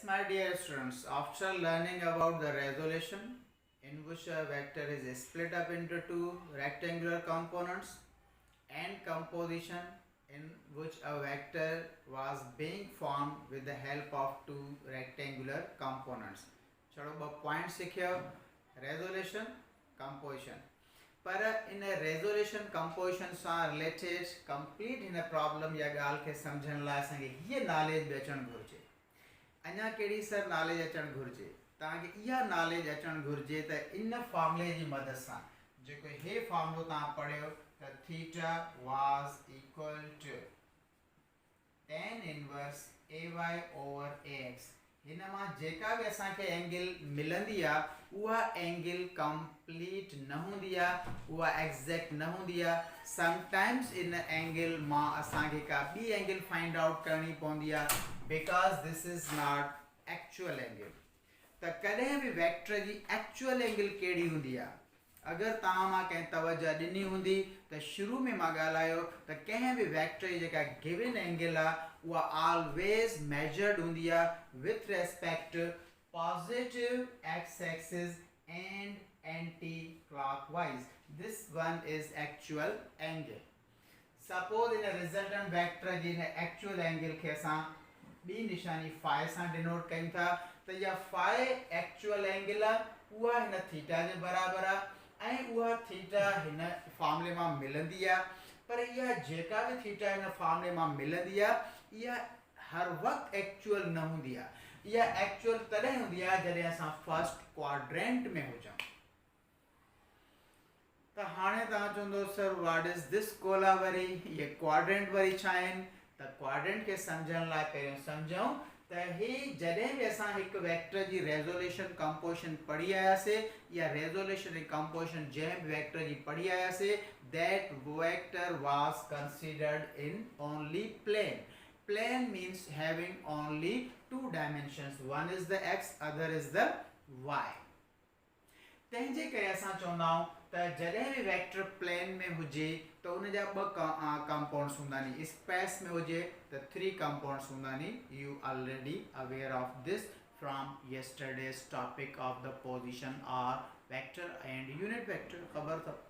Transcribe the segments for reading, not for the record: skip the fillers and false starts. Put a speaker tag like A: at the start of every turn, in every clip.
A: My dear students, after learning about the resolution in which a vector is split up into two rectangular components and composition in which a vector was being formed with the help of two rectangular components. चलो ब point सीखियो resolution composition पर इन resolution composition सां related complete इन problem या ॻाल्हि खे सम्झण लाइ असांखे हीअ नॉलेज बि अचणु घुरिजे अञा कहिड़ी सर नॉलेज अचणु घुरिजे तव्हांखे इहा नॉलेज अचणु घुरिजे त इन फॉर्मुले जी मदद सां जेको हे फॉर्मुलो तव्हां पढ़ियो त theta was equal to tan inverse ay over ax हिन मां जेका बि असांखे एंगल मिलंदी आहे उहा एंगल कंप्लीट न हूंदी आहे उहा एग्जैक्ट न हूंदी आहे समटाइम्स इन एंगल मां असांखे का ॿी एंगल फाइंड आउट करणी पवंदी आहे because this is not actual angle त कॾहिं बि वेक्टर जी एक्चुअल एंगल कहिड़ी हूंदी आहे अगर तव्हां मां कंहिं तवजह ॾिनी हूंदी त शुरू में मां ॻाल्हायो त कंहिं बि वेक्टर जी जेका गिवन एंगल आहे उहा ऑलवेज मेजर्ड हूंदी आहे with respect positive x axis and anti clockwise this one is actual angle suppose in resultant vector ji in actual angle खे असां ॿी निशानी फाइ सां डिनोट कयूं था त इहा फाइ एक्चुअल एंगल आहे उहा हिन थीटा जे बराबरि आहे ऐं उहा थीटा हिन फॉर्मुले मां मिलंदी आहे पर इहा जेका बि थीटा हिन फॉर्मुले मां मिलंदी आहे इहा हर वक़्तु एक्चुअल न हूंदी आहे इहा एक्चुअल तॾहिं हूंदी आहे जॾहिं असां फर्स्ट क्वाड्रेंट में हुजूं त हाणे तव्हां चवंदो sir what is this Cola worry इहे क्वाड्रेंट वरी छा आहिनि त क्वाड्रेंट खे सम्झण लाइ पहिरियों सम्झूं त हे जॾहिं बि असां हिकु वेक्टर जी रेज़ोल्यूशन कंपोजिशन पढ़ी आयासीं या रेज़ोल्यूशन जी कंपोजिशन जंहिं बि वेक्टर जी पढ़ी आयासीं that vector was considered in only plane plane means having only two dimensions one is the x other is the y तंहिंजे करे असां चवंदा आहियूं त जॾहिं बि वेक्टर प्लेन में हुजे त उन जा ॿ कंपाउंड्स हूंदा नी स्पेस में हुजे त 3 कंपाउंड्स हूंदा नी you already aware of this from yesterday's topic of the position और वेक्टर एंड यूनिट वेक्टर ख़बर अथव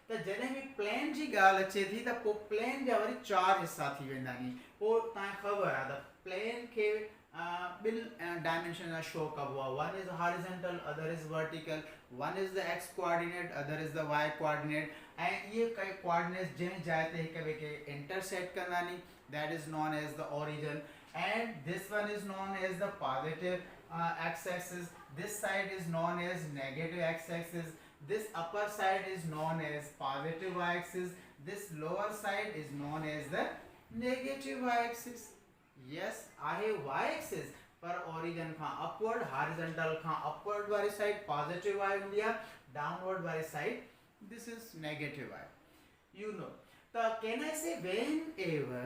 A: त जॾहिं बि प्लेन जी ॻाल्हि अचे थी त पोइ प्लेन जा वरी 4 हिसा थी वेंदा नी पोइ तव्हांखे ख़बर आहे त प्लेन खे ॿिनि डायमेंशन जा शो कबो आहे one is horizontal other is vertical one is the x coordinate other is the y coordinate ऐं इहे कई कोऑर्डिनेट्स जंहिं जाइ ते हिक ॿिए खे इंटरसेक्ट कंदा नी that is known as the origin and this one is known as the positive x axis this side is known as negative x axis this upper side is known as positive y axis this lower side is known as the negative y axis yes आहे y axis पर origin खां upward horizontal खां upward वाली side positive y हूंदी आहे downward वाली side this is negative y you know so can I say whenever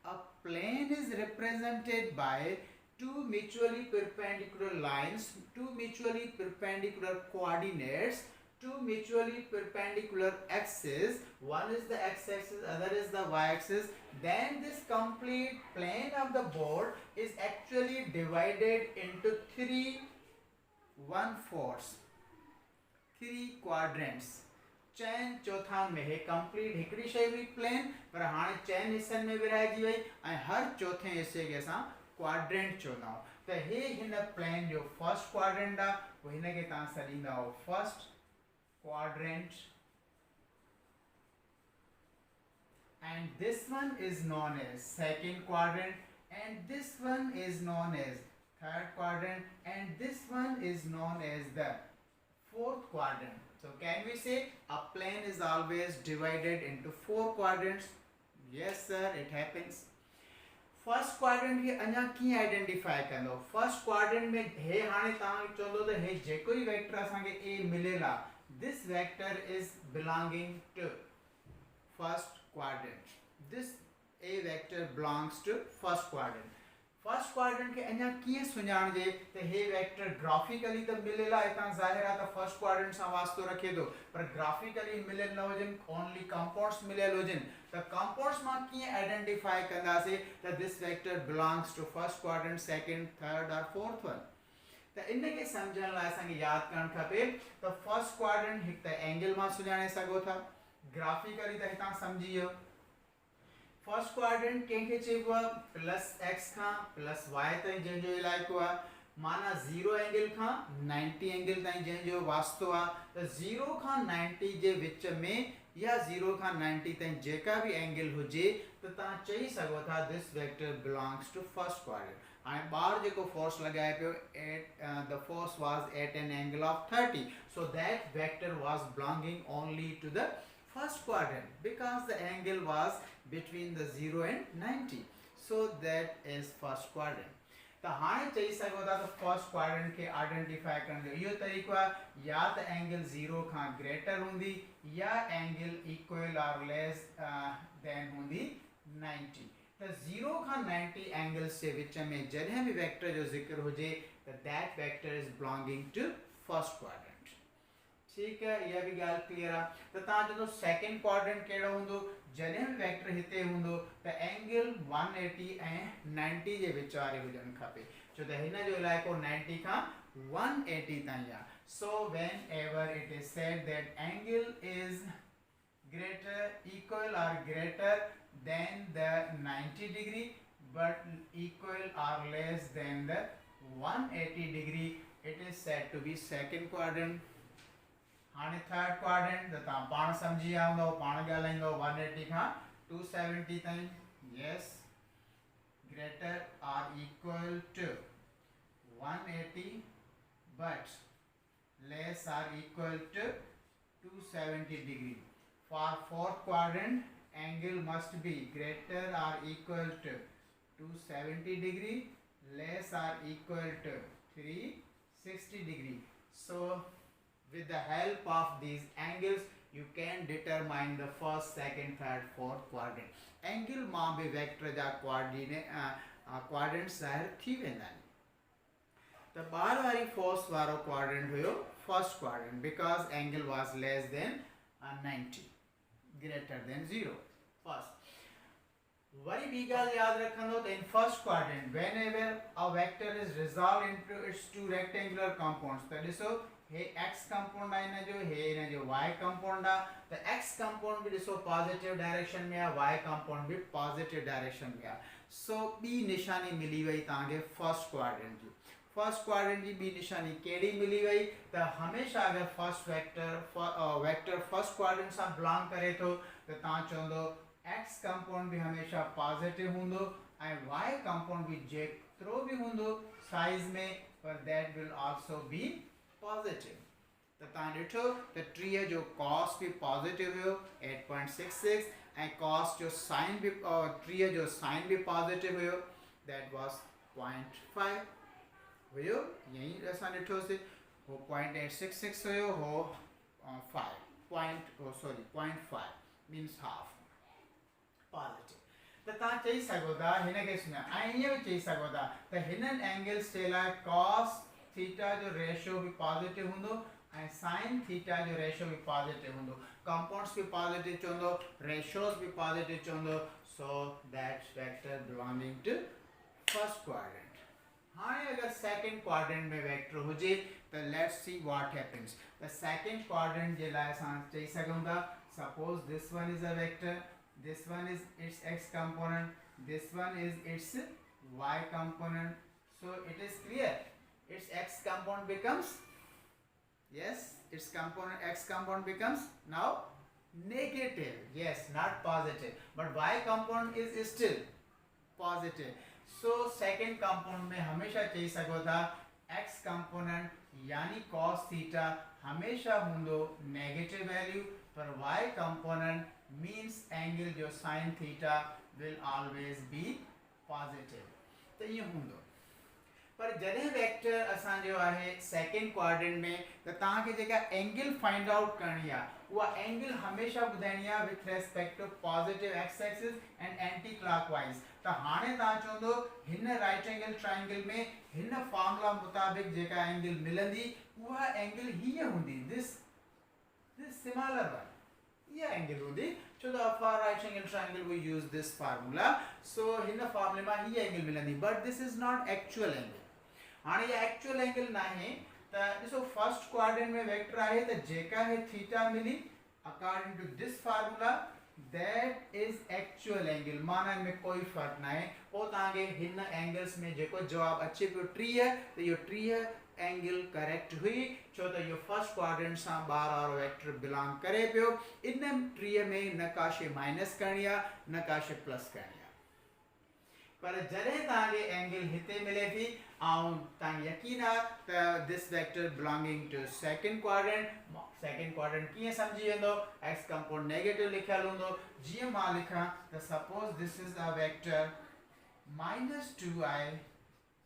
A: a plane is represented by two mutually perpendicular lines two mutually perpendicular coordinates two mutually perpendicular axes one is the x-axis other is the y-axis then this complete plane of the board is actually divided into 3/4 3 quadrants चैन चौथान में हे complete हिकड़ी शइ हुई plane पर हाणे चैन हिस्सनि में विरहाइजी वई ऐं हर चौथे हिस्से खे असां क्वाड्रेंट चवंदा आहियूं त हे हिन प्लेन जो फर्स्ट क्वाड्रेंट आहे पोइ हिन खे तव्हां सॾींदा आहियो first quadrant and this one is known as second quadrant and this one is known as third quadrant and this one is known as the fourth quadrant so can we say a plane is always divided into 4 quadrants yes sir it happens first quadrant खे अञा कीअं identify कंदो first quadrant में हे हाणे तव्हां चवंदो त हे जेको ई वेक्टर असांखे ए मिलियल आहे this vector is belonging to first quadrant this a vector belongs to first first quadrant के अञा कीअं सुञाणजे त हे वेक्टर ग्राफिकली त मिलियल आहे, हितां ज़ाहिर आहे त फर्स्ट क्वाड्रेंट सां वास्तो रखे थो, पर ग्राफिकली मिलियल न हुजनि, ओनली कंपाउंड्स मिलियल हुजनि, त कंपाउंड्स मां कीअं आइडेंटिफाई कंदासीं त this vector belongs to first quadrant, second, third or fourth one. त इन खे सम्झण लाइ असांखे यादि करणु खपे त फर्स्ट क्वाड्रेंट हिकु त एंगल मां सुञाणे सघो था, ग्राफिकली त हितां सम्झी वियो। फर्स्ट क्वाड्रेंट कंहिंखे चइबो आहे प्लस एक्स खां प्लस वाई ताईं जंहिंजो इलाइक़ो आहे, माना 0 एंगल खां 90 एंगल ताईं जंहिंजो वास्तो आहे, त 0 खां 90 जे विच में या 0 खां 90 ताईं जेका भी एंगल हुजे त तव्हां चई सघो था this vector belongs to first quadrant. हाणे ॿार जेको फोर्स लॻाए पियो the force was at an angle of 30, so that vector was belonging only to the first quadrant because the angle was between the 0 and 90, so that is first quadrant। तो हाणे चई सघो था त फर्स्ट क्वाड्रेंट के identify करण जो इहो तरीक़ो आहे या त एंगल 0 खां ग्रेटर हूंदी या एंगल इक्वल और लेस देन हूंदी 90। त 0 खां 90 एंगल्स जे विच में जॾहिं भी वेक्टर जो जिक्र हुजे त that vector is belonging to first quadrant. ठीक है, यह भी गाल क्लियर है। तो तव्हां जो सेकंड क्वाड्रेंट कहिड़ो हूंदो, जॾहिं भी वेक्टर हिते हूंदो त एंगल 180 ऐं 90 जे विच वारे हुजणु खपे, छो त हिन जो इलाइक़ो 90 खां 180 ताईं आहे। So when ever it is said that angle is greater, equal or greater than the 90 degree but equal or less than the 180 degree, it is said to be second quadrant। हाणे थर्ड क्वाड्रेंट त तव्हां पाण सम्झी विया हूंदव, पाण ॻाल्हाईंदव 180 खां 270 ताईं, yes, greater or equal to 180 but less or equal to 270 degree. For fourth quadrant angle must be greater or equal to 270 degree, less or equal to 360 degree. So with the help of these angles you can determine the first, second, third, fourth quadrant। angle मां भी vector जा quadrants ज़ाहिर थी वेंदा आहिनि। त ॿार वारी फोर्स वारो क्वाड्रेंट हुयो first quadrant because angle was less than 90 greater than 0 first. Worry ॿी ॻाल्हि यादि रखंदो त in first quadrant when ever a vector is resolve into its two rectangular compounds, त ॾिसो हे x कंपाउंड आहे हिन जो, हे हिन जो y कंपाउंड आहे, त x कंपाउंड भी ॾिसो पॉजिटिव डायरेक्शन में आहे, y कंपाउंड भी पॉजिटिव डायरेक्शन में आहे। सो ॿी निशानी मिली वई तव्हांखे फर्स्ट क्वाड्रेंट जी। फर्स्ट क्वाड्रेंट जी ॿी निशानी कहिड़ी मिली वई त हमेशा अगर फर्स्ट वेक्टर फर्स्ट क्वाड्रेंट सां बिलोंग करे थो त तव्हां चवंदो x कंपाउंड भी हमेशा पॉजिटिव हूंदो ऐं y कंपाउंड भी जेतिरो भी हूंदो साइज में, पर that will also be positive. तो तव्हां ॾिठो त 3 जो कॉस भी पॉजिटिव हुयो 8.66 ऐं कॉस जो साइन भी 3 जो साइन भी पॉजिटिव हुयो दैट वाज 0.5 हुयो, यही असां ॾिठोसीं, हो 0.866 हुयो, हो 0.5 मीन्स हाफ पॉजिटिव। त तव्हां चई सघो था हिन खे सुञा ऐं ईअं भी चई सघो था त हिननि एंगल्स जे लाइ कॉस थीटा जो रेशियो भी पॉजिटिव हूंदो ऐं साइन थीटा जो रेशियो भी पॉजिटिव हूंदो, कंपाउंड्स भी पॉजिटिव चवंदो, रेशियोस भी पॉजिटिव चवंदो, so that vector belonging to first quadrant. हाणे अगर सेकंड क्वाड्रेंट में वेक्टर हुजे त let's see what happens. The second quadrant जे लाइ असां चई सघूं था suppose this one is a vector, this one is its x component, this one is its y component, so it is clear its x component becomes, yes, its component x component becomes now negative, yes, not positive, but y component is still positive। so second component में हमेशा चई सको था x component यानी cos theta हमेशा हूंदो negative value, पर y component means angle जो sin theta will always be positive। तो ये हूंदो, पर जॾहिं वेक्टर असां जो आहे सेकंड क्वाड्रेंट में त तव्हांखे जेका एंगल फाइंड आउट करणी आहे उहा एंगल हमेशा ॿुधाइणी आहे with respect to positive x axis and anti clockwise. त हाणे तव्हां चवंदो हिन राइट एंगल ट्रायंगल में हिन फॉर्मूला मुताबिक जेका एंगल मिलंदी उहा एंगल हीअ हूंदी दिस सिमिलर वन ये एंगल होगी so the for right angle triangle we use this formula so in the formula he angle मिलंदी but this is not actual angle हाणे ये actual angle नहीं त ॾिसो फर्स्ट क्वाड्रेंट में वेक्टर आहे त जेका है थीटा मिली according to this formula that is actual angle माना में कोई फर्क ना है पोइ तव्हांखे हिन एंगल्स में जेको जवाब अचे पियो 30 त इहो 30 एंगल करेक्ट हुई छो त इहो फर्स्ट क्वाड्रेंट सां ॿार वारो वेक्टर बिलोंग करे पियो इन 30 में न काशे माइनस करणी आहे न काशे प्लस करणी आहे पर जॾहिं तव्हांखे एंगल हिते मिले थी ऐं तव्हांखे यकीन आहे त this vector belonging to second quadrant कीअं सम्झी वेंदो एक्स कंपोनेंट नेगेटिव लिखियल हूंदो जीअं मां लिखां त suppose this is a vector -2i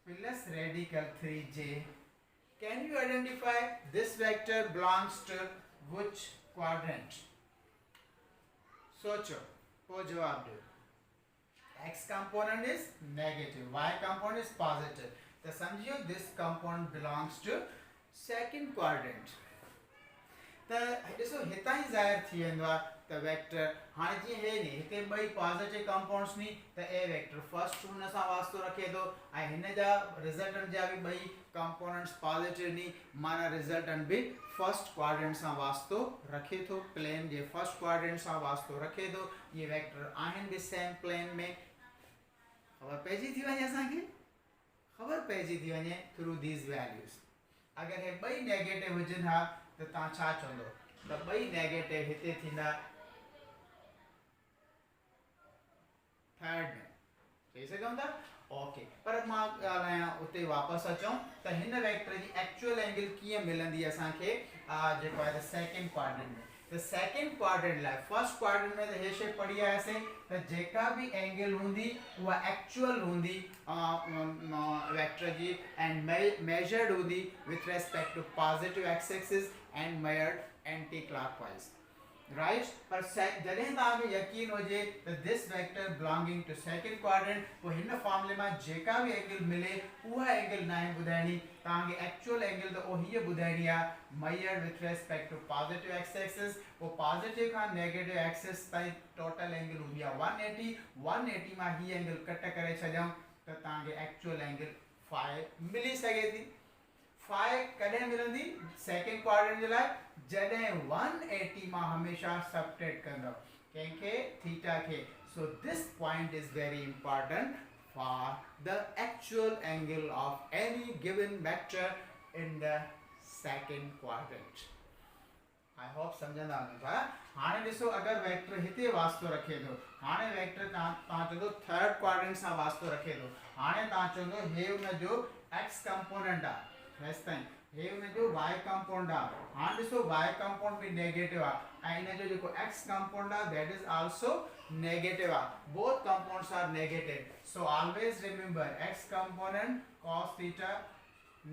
A: plus radical 3j can you identify this vector belongs to which quadrant सोचो पोइ जवाब दो x component is negative y component is positive तो समझियो this component belongs to second quadrant त ॾिसो हितां ई ज़ाहिर थी वेंदो आहे त वेक्टर हाणे जीअं हे नी हिते ॿई पॉजिटिव कंपाउंड्स नी त ए वेक्टर फर्स्ट हुन सां वास्तो रखे थो ऐं हिन जा रिजल्टेंट जा बि ॿई कंपोनेंट्स पॉजिटिव नी माना रिजल्टेंट बि फर्स्ट क्वाड्रेंट सां वास्तो रखे थो प्लेन जे फर्स्ट क्वाड्रेंट सां वास्तो रखे थो ये वेक्टर आहिनि बि सेम प्लेन में ख़बर पइजी थी वञे असांखे ख़बर पइजी थी वञे थ्रू दीज वैल्यूज़ अगरि हे ॿई नेगेटिव हुजनि हा त तव्हां छा चवंदो त ॿई नेगेटिव हिते थींदा थर्ड में चई सघूं था ओके पर मां ॻाल्हायां उते वापसि अचूं त हिन वेक्टर जी एक्चुअल एंगल कीअं मिलंदी असांखे जेको आहे सेकंड क्वाड्रेंट में त सेकंड क्वाड्रेंट लाइ फर्स्ट क्वाड्रेंट में त हे शइ पढ़ी आयासीं त जेका बि एंगल हूंदी उहा एक्चुअल हूंदी वेक्टर जी एंड मेजर्ड हूंदी with respect to positive x axis and measured anti clockwise right पर जॾहिं तव्हांखे यकीन हुजे त this vector belonging to second quadrant पोइ हिन फॉर्मूले मां जेका बि एंगल मिले उहा एंगल न आहे ॿुधाइणी तव्हांखे एक्चुअल एंगल त उहा हीअ ॿुधाइणी आहे measured with respect to positive x axis पोइ पॉजिटिव खां नेगेटिव एक्सिस ताईं टोटल एंगल हूंदी आहे 180 मां हीअ एंगल कट करे छॾियूं त तव्हांखे एक्चुअल एंगल फाइ मिली सघे थी फाइ कॾहिं मिलंदी सेकंड क्वाड्रेंट जे लाइ जॾहिं 180 मां हमेशा सबट्रैक्ट कंदो कंहिंखे थीटा खे so this point is very important for the actual angle of any given vector in the second quadrant I hope समझंदा आहियो हाणे ॾिसो अगरि वेक्टर हिते वास्तो रखे थो हाणे वेक्टर तव्हां चवंदो थर्ड क्वाड्रेंट सां वास्तो रखे थो हाणे तव्हां चवंदो हे हुनजो एक्स कंपोनेंट आहे हेसि ताईं हे हुनजो y कंपाउंड आहे हाणे ॾिसो y कंपाउंड बि नेगेटिव आहे ऐं हिनजो जेको x कंपाउंड आहे दैट इज आल्सो नेगेटिव आहे both compounds are negative so always remember x component cos theta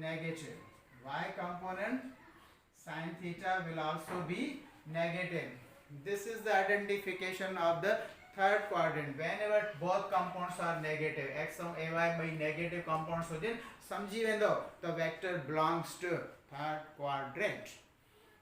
A: negative y component sin theta will also be negative. This is the identification of the third quadrant. Whenever both compounds are negative, x and ay by negative compounds हो जिन समझी वेंदो तो vector belongs to third quadrant.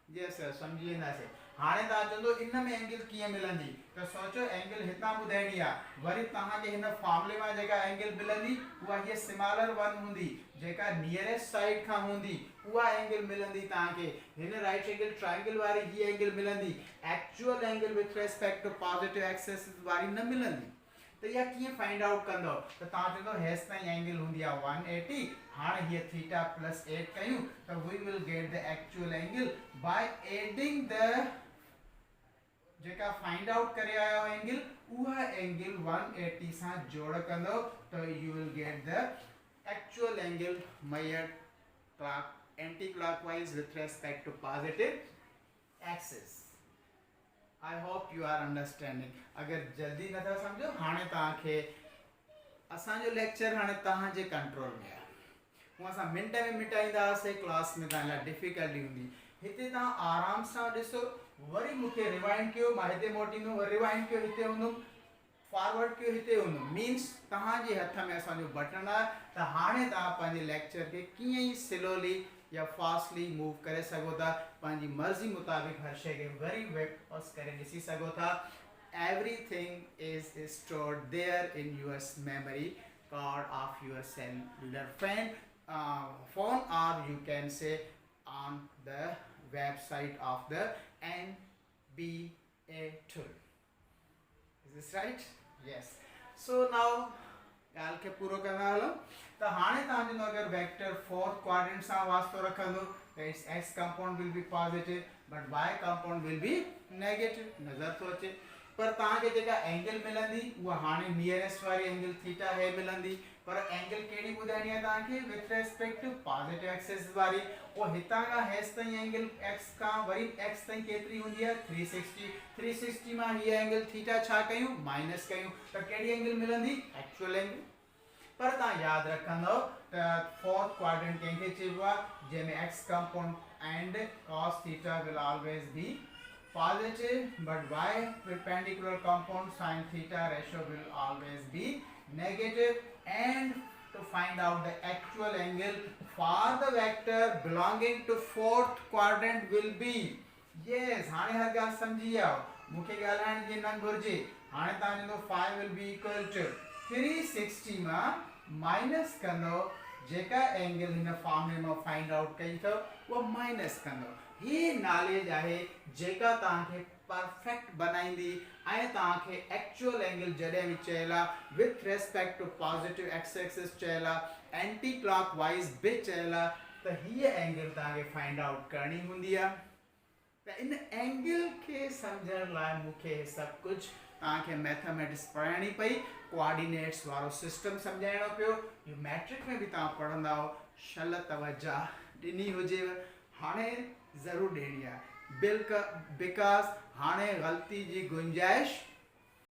A: Yes sir, समझी वेंदा से हाणे तव्हां चवंदो इन में एंगल कीअं मिलंदी त सोचो एंगल हितां ॿुधाइणी आहे वरी तव्हांखे हिन फॉर्मूले मां जेका एंगल मिलंदी उहा हीअ सिमिलर वन हूंदी जेका नियरेस्ट साइड खां हूंदी उहा एंगल मिलंदी तव्हांखे हिन राइट एंगल ट्रायंगल वारी हीअ एंगल मिलंदी actual angle with respect to positive axis वारी न मिलंदी त इहा कीअं फाइंड आउट कंदो त तव्हां चवंदो हेसि ताईं एंगल हूंदी आहे 180 हाणे हीअ थीटा प्लस 8 कयूं त we will get the actual angle by adding the जेका फाइंड आउट करे आया हो एंगल उहा एंगल 180 सां जोड़ कंदो त you will get the actual angle measured clock anti clockwise with respect to positive axis I hope you are understanding अगर जल्दी नथा समझो हाणे तव्हांखे असांजो लेक्चर हाणे तव्हांजे कंट्रोल में आहे हूअं असां मिंट में मिटाईंदा हुआसीं क्लास में तव्हां लाइ डिफिकल्टी हूंदी हिते तव्हां आराम सां ॾिसो वरी मूंखे रिवाइंड कयो मां हिते मोटींदुमि वरी रिवाइंड कयो हिते हूंदुमि फॉरवर्ड कयो हिते हूंदो मीन्स तव्हांजे हथ में असांजो बटन आहे त हाणे तव्हां पंहिंजे लेक्चर खे कीअं ई स्लोली या फास्टली मूव करे सघो था पंहिंजी मर्ज़ी मुताबिक़ हर शइ खे वरी वेब पॉज करे ॾिसी सघो था everything is stored there in your memory card of your cellular phone or you can say on the website of the NBA tool. Is this right? Yes. So now ॻाल्हि खे पूरो कंदा hello त हाणे तव्हांजो अगरि वेक्टर फोर्थ क्वाड्रेंट सां वास्तो रखंदो त it's x compound will be positive but why compound will be negative नज़र थो अचे पर तव्हांखे जेका एंगल मिलंदी उहा हाणे नियरेस्ट वारी एंगल थीटा है मिलंदी पर एंगल कहिड़ी ॿुधाइणी आहे तव्हांखे with respect to positive axis वारी उहो हितां खां हेसि ताईं एंगल एक्स खां वरी एक्स ताईं केतिरी हूंदी आहे 360 मां हीअ एंगल थीटा छा कयूं माइनस कयूं त कहिड़ी एंगल मिलंदी एक्चुअल एंगल पर तव्हां यादि रखंदव त फोर्थ क्वाड्रेंट कंहिंखे चइबो आहे जंहिंमें x compound and cos theta will always be positive but y perpendicular compound sin theta ratio will always be negative and to find out the actual angle for the vector belonging to fourth quadrant will be yes हाणे हर ॻाल्हि सम्झी आओ मूंखे ॻाल्हाइण जी न घुर्जे हाणे तव्हांजो phi will be equal to 360 मां माइनस कंदो जेका एंगल हिन फॉर्मूले मां फाइंड आउट कई अथव उहा माइनस कंदो ही नॉलेज आहे जेका तव्हांखे परफेक्ट बनाईंदी ऐं तव्हांखे एक्चुअल एंगल जॾहिं बि चयल आहे with respect to positive x axis चयल आहे एंटी क्लॉक वाइज बि चयल आहे त हीअ एंगल तव्हांखे फाइंड आउट करणी हूंदी आहे त इन एंगल खे सम्झण लाइ मूंखे हे सभु कुझु तव्हांखे मैथमेटिक्स पढ़ाइणी पई कोऑर्डिनेट्स वारो सिस्टम सम्झाइणो पियो इहो मैट्रिक में बि तव्हां पढ़ंदा शल तवजा ॾिनी हुजेव हाणे ज़रूरु ॾियणी आहे बिकॉज़ हाणे ग़लती जी गुंजाइश